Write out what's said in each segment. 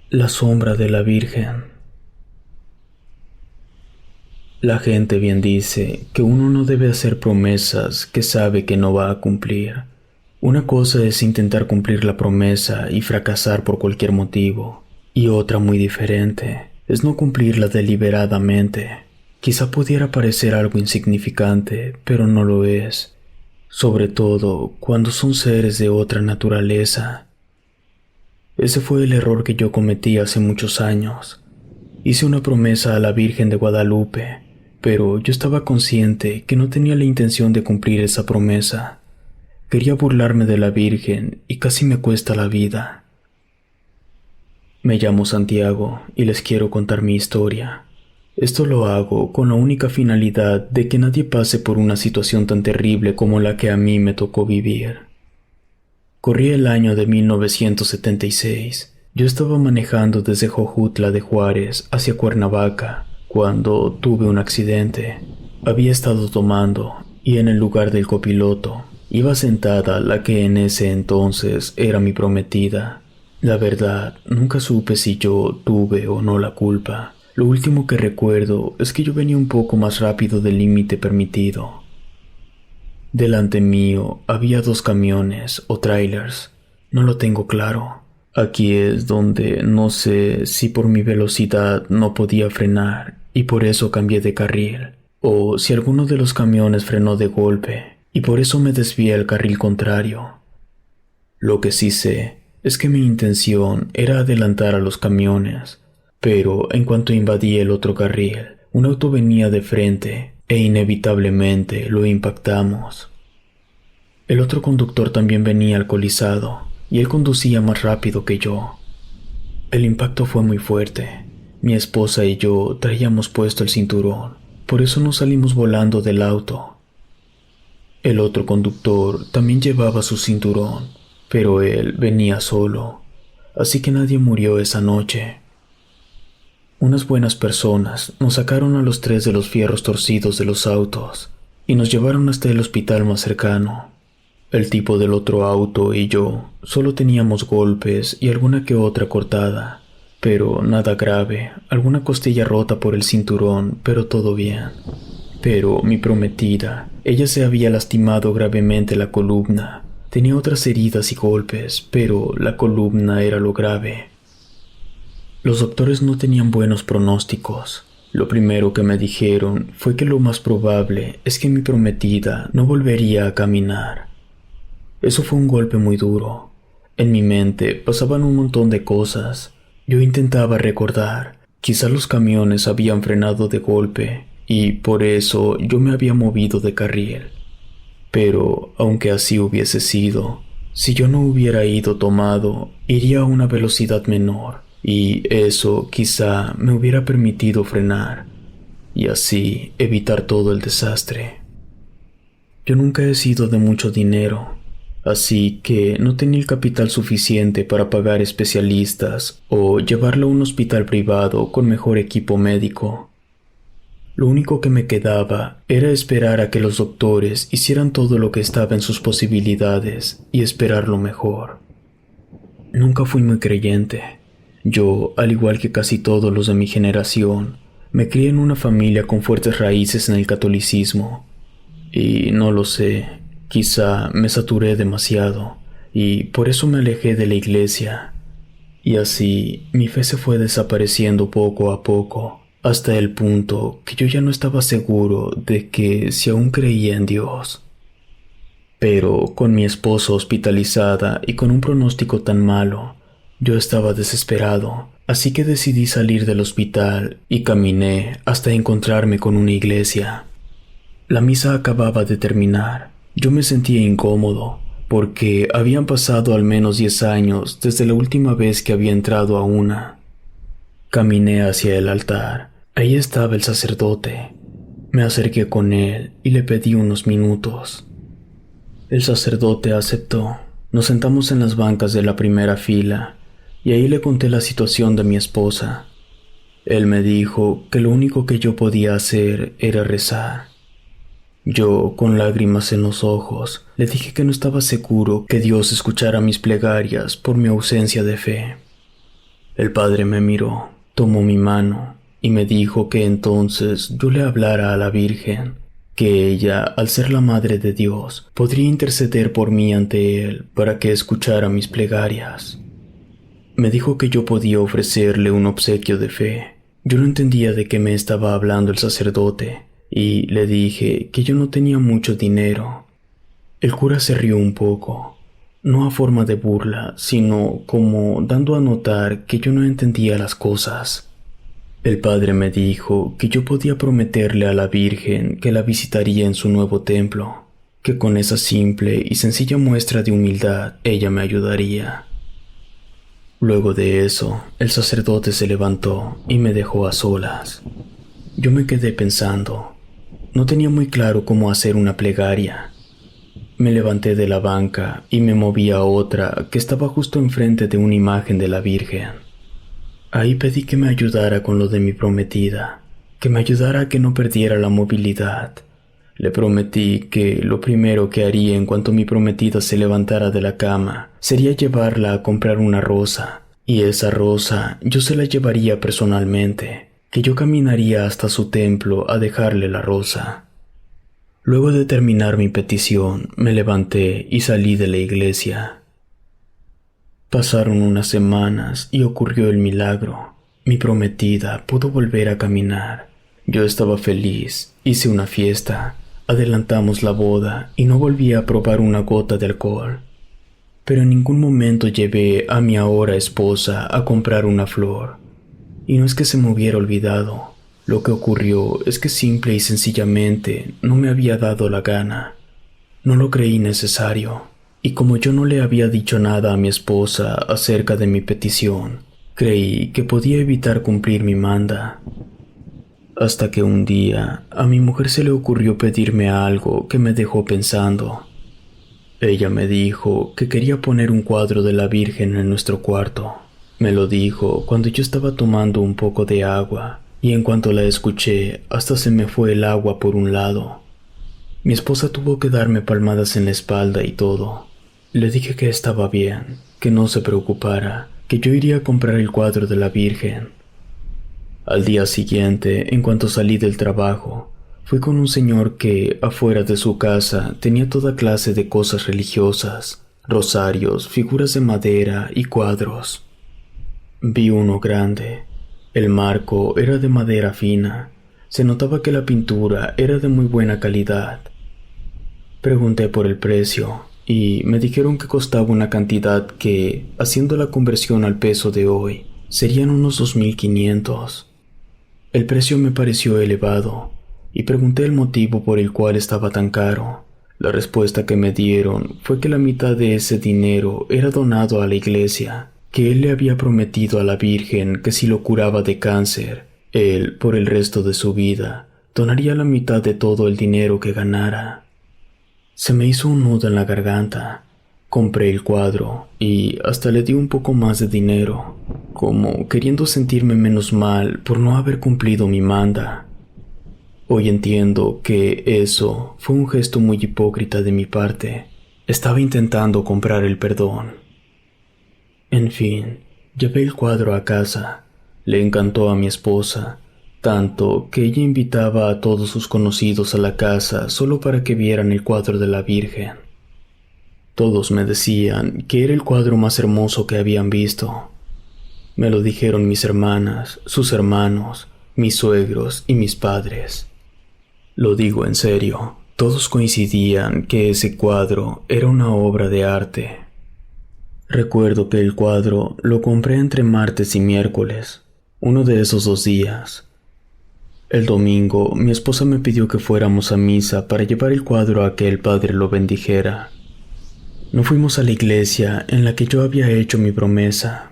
La sombra de la Virgen. La gente bien dice que uno no debe hacer promesas que sabe que no va a cumplir. Una cosa es intentar cumplir la promesa y fracasar por cualquier motivo, y otra muy diferente es no cumplirla deliberadamente. Quizá pudiera parecer algo insignificante, pero no lo es, sobre todo cuando son seres de otra naturaleza. Ese fue el error que yo cometí hace muchos años. Hice una promesa a la Virgen de Guadalupe, pero yo estaba consciente que no tenía la intención de cumplir esa promesa. Quería burlarme de la Virgen y casi me cuesta la vida. Me llamo Santiago y les quiero contar mi historia. Esto lo hago con la única finalidad de que nadie pase por una situación tan terrible como la que a mí me tocó vivir. Corría el año de 1976. Yo estaba manejando desde Jojutla de Juárez hacia Cuernavaca cuando tuve un accidente. Había estado tomando y en el lugar del copiloto iba sentada la que en ese entonces era mi prometida. La verdad, nunca supe si yo tuve o no la culpa. Lo último que recuerdo es que yo venía un poco más rápido del límite permitido. Delante mío había dos camiones o trailers, no lo tengo claro. Aquí es donde no sé si por mi velocidad no podía frenar y por eso cambié de carril, o si alguno de los camiones frenó de golpe y por eso me desvié al carril contrario. Lo que sí sé es que mi intención era adelantar a los camiones, pero en cuanto invadí el otro carril, un auto venía de frente e inevitablemente lo impactamos. El otro conductor también venía alcoholizado y él conducía más rápido que yo. El impacto fue muy fuerte. Mi esposa y yo traíamos puesto el cinturón, por eso no salimos volando del auto. El otro conductor también llevaba su cinturón, pero él venía solo, así que nadie murió esa noche. Unas buenas personas nos sacaron a los tres de los fierros torcidos de los autos y nos llevaron hasta el hospital más cercano. El tipo del otro auto y yo solo teníamos golpes y alguna que otra cortada, pero nada grave, alguna costilla rota por el cinturón, pero todo bien. Pero mi prometida, ella se había lastimado gravemente la columna. Tenía otras heridas y golpes, pero la columna era lo grave. Los doctores no tenían buenos pronósticos. Lo primero que me dijeron fue que lo más probable es que mi prometida no volvería a caminar. Eso fue un golpe muy duro. En mi mente pasaban un montón de cosas. Yo intentaba recordar. Quizá los camiones habían frenado de golpe y por eso yo me había movido de carril. Pero aunque así hubiese sido, si yo no hubiera ido tomado, iría a una velocidad menor y eso quizá me hubiera permitido frenar y así evitar todo el desastre. Yo nunca he sido de mucho dinero, así que no tenía el capital suficiente para pagar especialistas o llevarlo a un hospital privado con mejor equipo médico. Lo único que me quedaba era esperar a que los doctores hicieran todo lo que estaba en sus posibilidades y esperar lo mejor. Nunca fui muy creyente. Yo, al igual que casi todos los de mi generación, me crié en una familia con fuertes raíces en el catolicismo. Y no lo sé, quizá me saturé demasiado y por eso me alejé de la iglesia. Y así mi fe se fue desapareciendo poco a poco, hasta el punto que yo ya no estaba seguro de que si aún creía en Dios. Pero con mi esposa hospitalizada y con un pronóstico tan malo, yo estaba desesperado, así que decidí salir del hospital y caminé hasta encontrarme con una iglesia. La misa acababa de terminar. Yo me sentía incómodo, porque habían pasado al menos 10 años desde la última vez que había entrado a una. Caminé hacia el altar. Ahí estaba el sacerdote. Me acerqué con él y le pedí unos minutos. El sacerdote aceptó. Nos sentamos en las bancas de la primera fila y ahí le conté la situación de mi esposa. Él me dijo que lo único que yo podía hacer era rezar. Yo, con lágrimas en los ojos, le dije que no estaba seguro que Dios escuchara mis plegarias por mi ausencia de fe. El padre me miró, tomó mi mano y me dijo que entonces yo le hablara a la Virgen, que ella, al ser la Madre de Dios, podría interceder por mí ante Él para que escuchara mis plegarias. Me dijo que yo podía ofrecerle un obsequio de fe. Yo no entendía de qué me estaba hablando el sacerdote y le dije que yo no tenía mucho dinero. El cura se rió un poco, no a forma de burla, sino como dando a notar que yo no entendía las cosas. El padre me dijo que yo podía prometerle a la Virgen que la visitaría en su nuevo templo, que con esa simple y sencilla muestra de humildad ella me ayudaría. Luego de eso, el sacerdote se levantó y me dejó a solas. Yo me quedé pensando. No tenía muy claro cómo hacer una plegaria. Me levanté de la banca y me moví a otra que estaba justo enfrente de una imagen de la Virgen. Ahí pedí que me ayudara con lo de mi prometida, que me ayudara a que no perdiera la movilidad. Le prometí que lo primero que haría en cuanto mi prometida se levantara de la cama sería llevarla a comprar una rosa, y esa rosa yo se la llevaría personalmente, que yo caminaría hasta su templo a dejarle la rosa. Luego de terminar mi petición, me levanté y salí de la iglesia. Pasaron unas semanas y ocurrió el milagro. Mi prometida pudo volver a caminar. Yo estaba feliz, hice una fiesta. Adelantamos la boda y no volví a probar una gota de alcohol. Pero en ningún momento llevé a mi ahora esposa a comprar una flor. Y no es que se me hubiera olvidado. Lo que ocurrió es que simple y sencillamente no me había dado la gana. No lo creí necesario. Y como yo no le había dicho nada a mi esposa acerca de mi petición, creí que podía evitar cumplir mi manda. Hasta que un día a mi mujer se le ocurrió pedirme algo que me dejó pensando. Ella me dijo que quería poner un cuadro de la Virgen en nuestro cuarto. Me lo dijo cuando yo estaba tomando un poco de agua, y en cuanto la escuché, hasta se me fue el agua por un lado. Mi esposa tuvo que darme palmadas en la espalda y todo. Le dije que estaba bien, que no se preocupara, que yo iría a comprar el cuadro de la Virgen. Al día siguiente, en cuanto salí del trabajo, fui con un señor que, afuera de su casa, tenía toda clase de cosas religiosas, rosarios, figuras de madera y cuadros. Vi uno grande. El marco era de madera fina. Se notaba que la pintura era de muy buena calidad. Pregunté por el precio y me dijeron que costaba una cantidad que, haciendo la conversión al peso de hoy, serían unos 2.500. El precio me pareció elevado y pregunté el motivo por el cual estaba tan caro. La respuesta que me dieron fue que la mitad de ese dinero era donado a la iglesia, que él le había prometido a la Virgen que si lo curaba de cáncer, él, por el resto de su vida, donaría la mitad de todo el dinero que ganara. Se me hizo un nudo en la garganta. Compré el cuadro y hasta le di un poco más de dinero, como queriendo sentirme menos mal por no haber cumplido mi manda. Hoy entiendo que eso fue un gesto muy hipócrita de mi parte. Estaba intentando comprar el perdón. En fin, llevé el cuadro a casa. Le encantó a mi esposa, tanto que ella invitaba a todos sus conocidos a la casa solo para que vieran el cuadro de la Virgen. Todos me decían que era el cuadro más hermoso que habían visto. Me lo dijeron mis hermanas, sus hermanos, mis suegros y mis padres. Lo digo en serio, todos coincidían que ese cuadro era una obra de arte. Recuerdo que el cuadro lo compré entre martes y miércoles, uno de esos 2 días. El domingo, mi esposa me pidió que fuéramos a misa para llevar el cuadro a que el padre lo bendijera. No fuimos a la iglesia en la que yo había hecho mi promesa.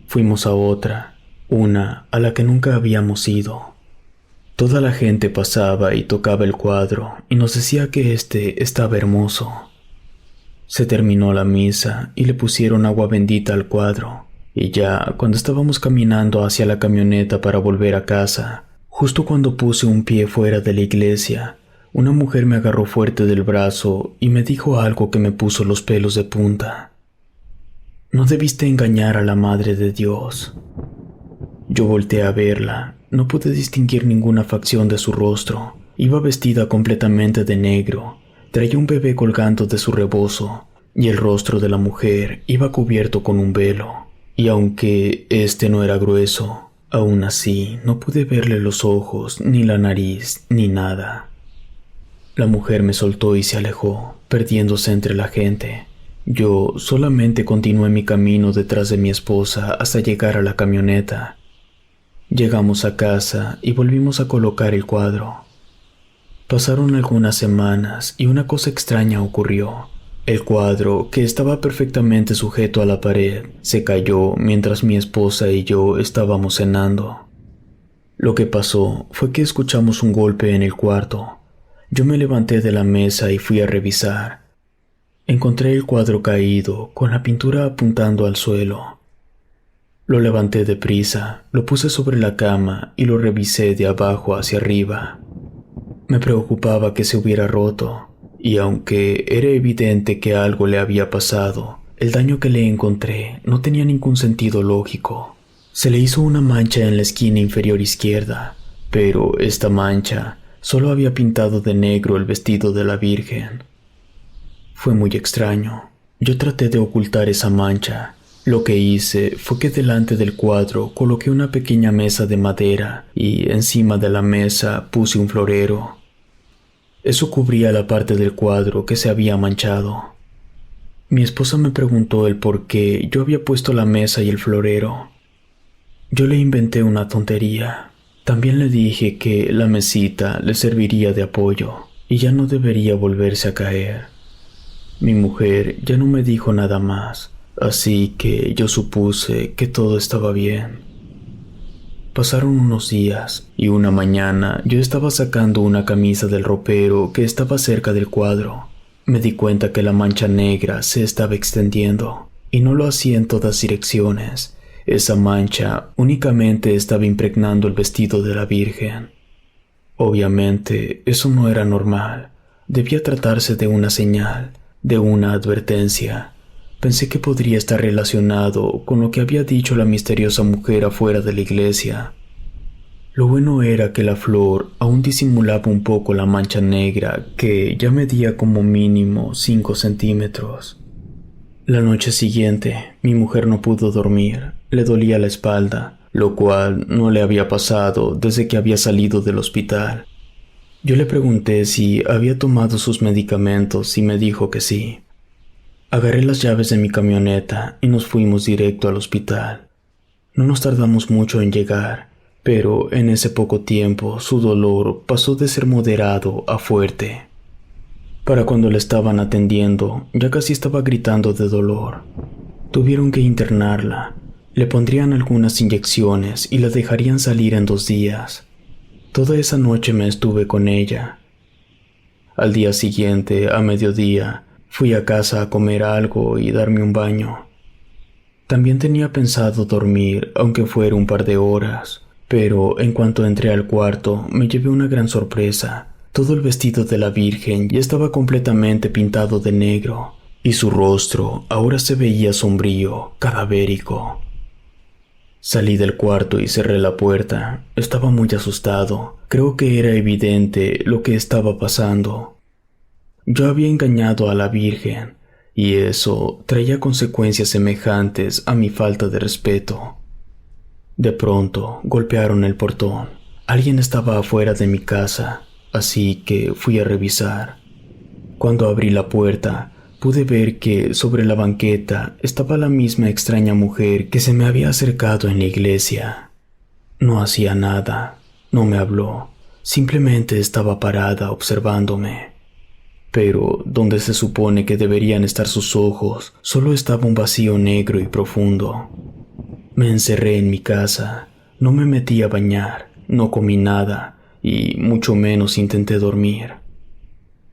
Fuimos a otra, una a la que nunca habíamos ido. Toda la gente pasaba y tocaba el cuadro y nos decía que este estaba hermoso. Se terminó la misa y le pusieron agua bendita al cuadro, y ya cuando estábamos caminando hacia la camioneta para volver a casa, justo cuando puse un pie fuera de la iglesia, una mujer me agarró fuerte del brazo y me dijo algo que me puso los pelos de punta. No debiste engañar a la Madre de Dios. Yo volteé a verla. No pude distinguir ninguna facción de su rostro. Iba vestida completamente de negro. Traía un bebé colgando de su rebozo, y el rostro de la mujer iba cubierto con un velo. Y aunque este no era grueso, aún así no pude verle los ojos, ni la nariz, ni nada. La mujer me soltó y se alejó, perdiéndose entre la gente. Yo solamente continué mi camino detrás de mi esposa hasta llegar a la camioneta. Llegamos a casa y volvimos a colocar el cuadro. Pasaron algunas semanas y una cosa extraña ocurrió. El cuadro, que estaba perfectamente sujeto a la pared, se cayó mientras mi esposa y yo estábamos cenando. Lo que pasó fue que escuchamos un golpe en el cuarto. Yo me levanté de la mesa y fui a revisar. Encontré el cuadro caído, con la pintura apuntando al suelo. Lo levanté deprisa, lo puse sobre la cama y lo revisé de abajo hacia arriba. Me preocupaba que se hubiera roto, y aunque era evidente que algo le había pasado, el daño que le encontré no tenía ningún sentido lógico. Se le hizo una mancha en la esquina inferior izquierda, pero esta mancha solo había pintado de negro el vestido de la Virgen. Fue muy extraño. Yo traté de ocultar esa mancha. Lo que hice fue que delante del cuadro coloqué una pequeña mesa de madera y encima de la mesa puse un florero. Eso cubría la parte del cuadro que se había manchado. Mi esposa me preguntó el por qué yo había puesto la mesa y el florero. Yo le inventé una tontería. También le dije que la mesita le serviría de apoyo y ya no debería volverse a caer. Mi mujer ya no me dijo nada más, así que yo supuse que todo estaba bien. Pasaron unos días y una mañana yo estaba sacando una camisa del ropero que estaba cerca del cuadro. Me di cuenta que la mancha negra se estaba extendiendo y no lo hacía en todas direcciones. Esa mancha únicamente estaba impregnando el vestido de la Virgen. Obviamente eso no era normal. Debía tratarse de una señal, de una advertencia. Pensé que podría estar relacionado con lo que había dicho la misteriosa mujer afuera de la iglesia. Lo bueno era que la flor aún disimulaba un poco la mancha negra que ya medía como mínimo 5 centímetros. La noche siguiente, mi mujer no pudo dormir. Le dolía la espalda, lo cual no le había pasado desde que había salido del hospital. Yo le pregunté si había tomado sus medicamentos y me dijo que sí. Agarré las llaves de mi camioneta y nos fuimos directo al hospital. No nos tardamos mucho en llegar, pero en ese poco tiempo su dolor pasó de ser moderado a fuerte. Para cuando la estaban atendiendo, ya casi estaba gritando de dolor. Tuvieron que internarla. Le pondrían algunas inyecciones y la dejarían salir en 2 días. Toda esa noche me estuve con ella. Al día siguiente, a mediodía, fui a casa a comer algo y darme un baño. También tenía pensado dormir, aunque fuera un par de horas, pero en cuanto entré al cuarto me llevé una gran sorpresa. Todo el vestido de la Virgen ya estaba completamente pintado de negro, y su rostro ahora se veía sombrío, cadavérico. Salí del cuarto y cerré la puerta. Estaba muy asustado. Creo que era evidente lo que estaba pasando. Yo había engañado a la Virgen, y eso traía consecuencias semejantes a mi falta de respeto. De pronto golpearon el portón. Alguien estaba afuera de mi casa, así que fui a revisar. Cuando abrí la puerta, pude ver que sobre la banqueta estaba la misma extraña mujer que se me había acercado en la iglesia. No hacía nada, no me habló, simplemente estaba parada observándome. Pero donde se supone que deberían estar sus ojos, solo estaba un vacío negro y profundo. Me encerré en mi casa, no me metí a bañar, no comí nada y mucho menos intenté dormir.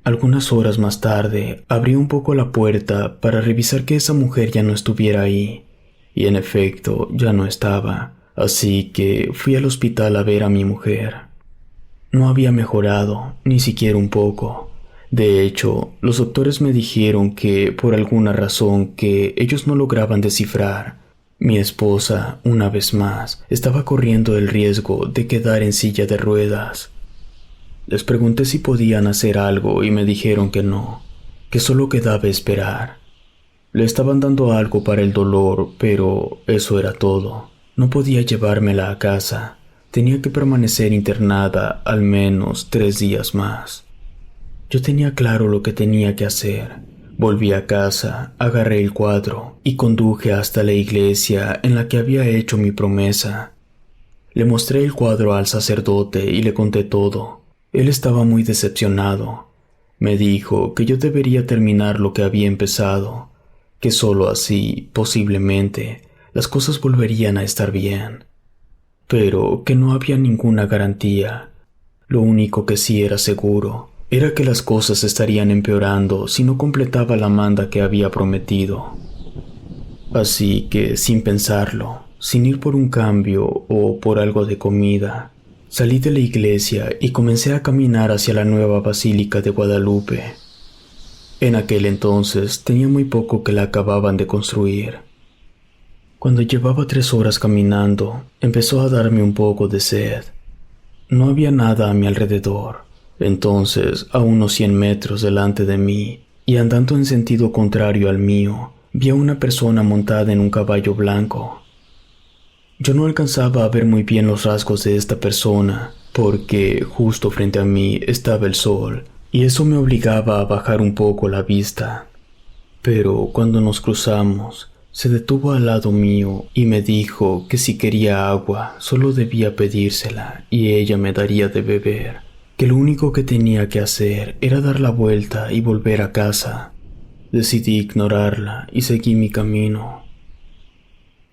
Algunas horas más tarde, abrí un poco la puerta para revisar que esa mujer ya no estuviera ahí, y en efecto ya no estaba, así que fui al hospital a ver a mi mujer. No había mejorado, ni siquiera un poco. De hecho, los doctores me dijeron que, por alguna razón que ellos no lograban descifrar, mi esposa, una vez más, estaba corriendo el riesgo de quedar en silla de ruedas. Les pregunté si podían hacer algo y me dijeron que no, que solo quedaba esperar. Le estaban dando algo para el dolor, pero eso era todo. No podía llevármela a casa. Tenía que permanecer internada al menos 3 días más. Yo tenía claro lo que tenía que hacer. Volví a casa, agarré el cuadro y conduje hasta la iglesia en la que había hecho mi promesa. Le mostré el cuadro al sacerdote y le conté todo. Él estaba muy decepcionado. Me dijo que yo debería terminar lo que había empezado, que solo así, posiblemente, las cosas volverían a estar bien. Pero que no había ninguna garantía. Lo único que sí era seguro era que las cosas estarían empeorando si no completaba la manda que había prometido. Así que, sin pensarlo, sin ir por un cambio o por algo de comida, salí de la iglesia y comencé a caminar hacia la nueva Basílica de Guadalupe. En aquel entonces tenía muy poco que la acababan de construir. Cuando llevaba 3 horas caminando, empezó a darme un poco de sed. No había nada a mi alrededor. Entonces, a unos 100 metros delante de mí, y andando en sentido contrario al mío, vi a una persona montada en un caballo blanco. Yo no alcanzaba a ver muy bien los rasgos de esta persona, porque justo frente a mí estaba el sol, y eso me obligaba a bajar un poco la vista. Pero cuando nos cruzamos, se detuvo al lado mío y me dijo que si quería agua solo debía pedírsela y ella me daría de beber, que lo único que tenía que hacer era dar la vuelta y volver a casa. Decidí ignorarla y seguí mi camino.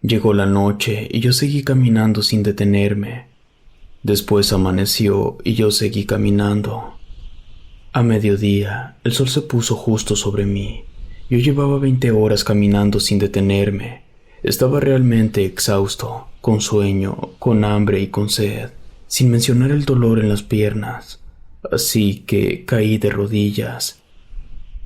Llegó la noche y yo seguí caminando sin detenerme. Después amaneció y yo seguí caminando. A mediodía, el sol se puso justo sobre mí. Yo llevaba 20 horas caminando sin detenerme. Estaba realmente exhausto, con sueño, con hambre y con sed, sin mencionar el dolor en las piernas. Así que caí de rodillas.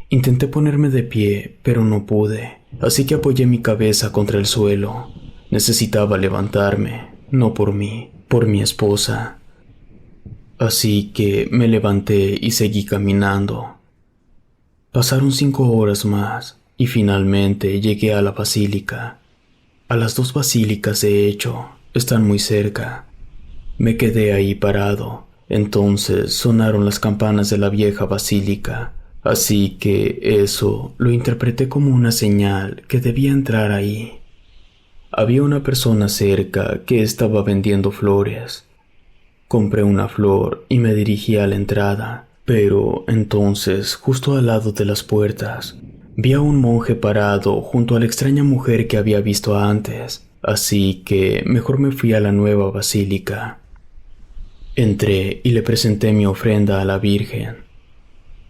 Intenté ponerme de pie, pero no pude, así que apoyé mi cabeza contra el suelo. Necesitaba levantarme, no por mí, por mi esposa. Así que me levanté y seguí caminando. Pasaron 5 horas más y finalmente llegué a la basílica. A las 2 basílicas, de hecho, están muy cerca. Me quedé ahí parado. Entonces sonaron las campanas de la vieja basílica, así que eso lo interpreté como una señal que debía entrar ahí. Había una persona cerca que estaba vendiendo flores. Compré una flor y me dirigí a la entrada, pero entonces, justo al lado de las puertas, vi a un monje parado junto a la extraña mujer que había visto antes, así que mejor me fui a la nueva basílica. Entré y le presenté mi ofrenda a la Virgen.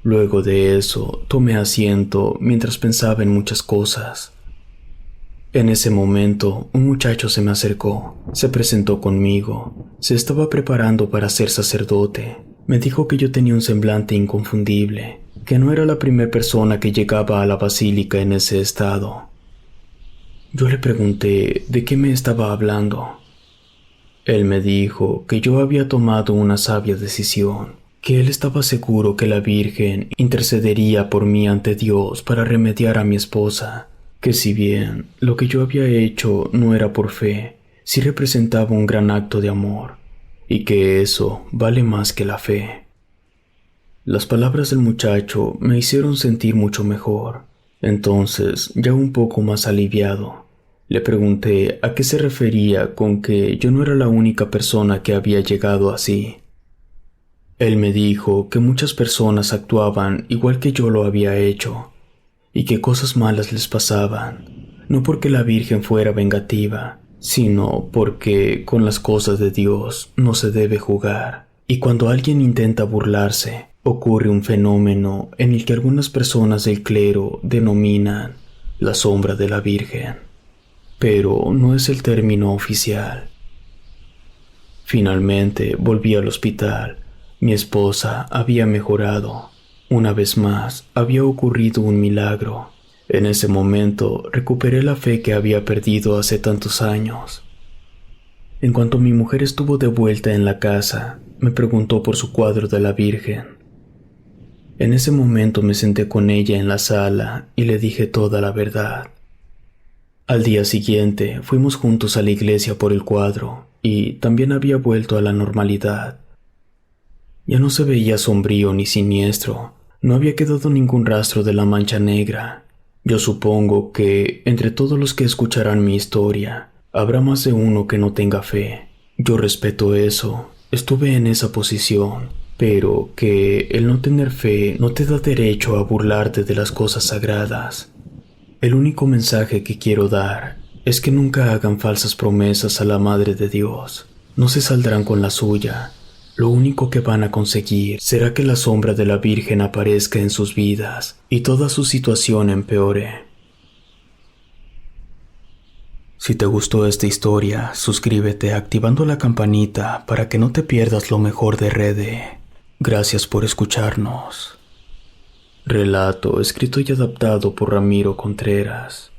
Luego de eso, tomé asiento mientras pensaba en muchas cosas. En ese momento, un muchacho se me acercó, se presentó conmigo, se estaba preparando para ser sacerdote. Me dijo que yo tenía un semblante inconfundible, que no era la primera persona que llegaba a la basílica en ese estado. Yo le pregunté de qué me estaba hablando. Él me dijo que yo había tomado una sabia decisión, que él estaba seguro que la Virgen intercedería por mí ante Dios para remediar a mi esposa, que si bien lo que yo había hecho no era por fe, sí representaba un gran acto de amor, y que eso vale más que la fe. Las palabras del muchacho me hicieron sentir mucho mejor. Entonces, ya un poco más aliviado, le pregunté a qué se refería con que yo no era la única persona que había llegado así. Él me dijo que muchas personas actuaban igual que yo lo había hecho, y que cosas malas les pasaban, no porque la Virgen fuera vengativa, sino porque con las cosas de Dios no se debe jugar, y cuando alguien intenta burlarse, ocurre un fenómeno en el que algunas personas del clero denominan la sombra de la Virgen, pero no es el término oficial. Finalmente volví al hospital. Mi esposa había mejorado. Una vez más, había ocurrido un milagro. En ese momento, recuperé la fe que había perdido hace tantos años. En cuanto mi mujer estuvo de vuelta en la casa, me preguntó por su cuadro de la Virgen. En ese momento me senté con ella en la sala y le dije toda la verdad. Al día siguiente fuimos juntos a la iglesia por el cuadro y también había vuelto a la normalidad. Ya no se veía sombrío ni siniestro, no había quedado ningún rastro de la mancha negra. Yo supongo que, entre todos los que escucharán mi historia, habrá más de uno que no tenga fe. Yo respeto eso, estuve en esa posición, pero que el no tener fe no te da derecho a burlarte de las cosas sagradas. El único mensaje que quiero dar es que nunca hagan falsas promesas a la Madre de Dios. No se saldrán con la suya. Lo único que van a conseguir será que la sombra de la Virgen aparezca en sus vidas y toda su situación empeore. Si te gustó esta historia, suscríbete activando la campanita para que no te pierdas lo mejor de Rede. Gracias por escucharnos. Relato escrito y adaptado por Ramiro Contreras.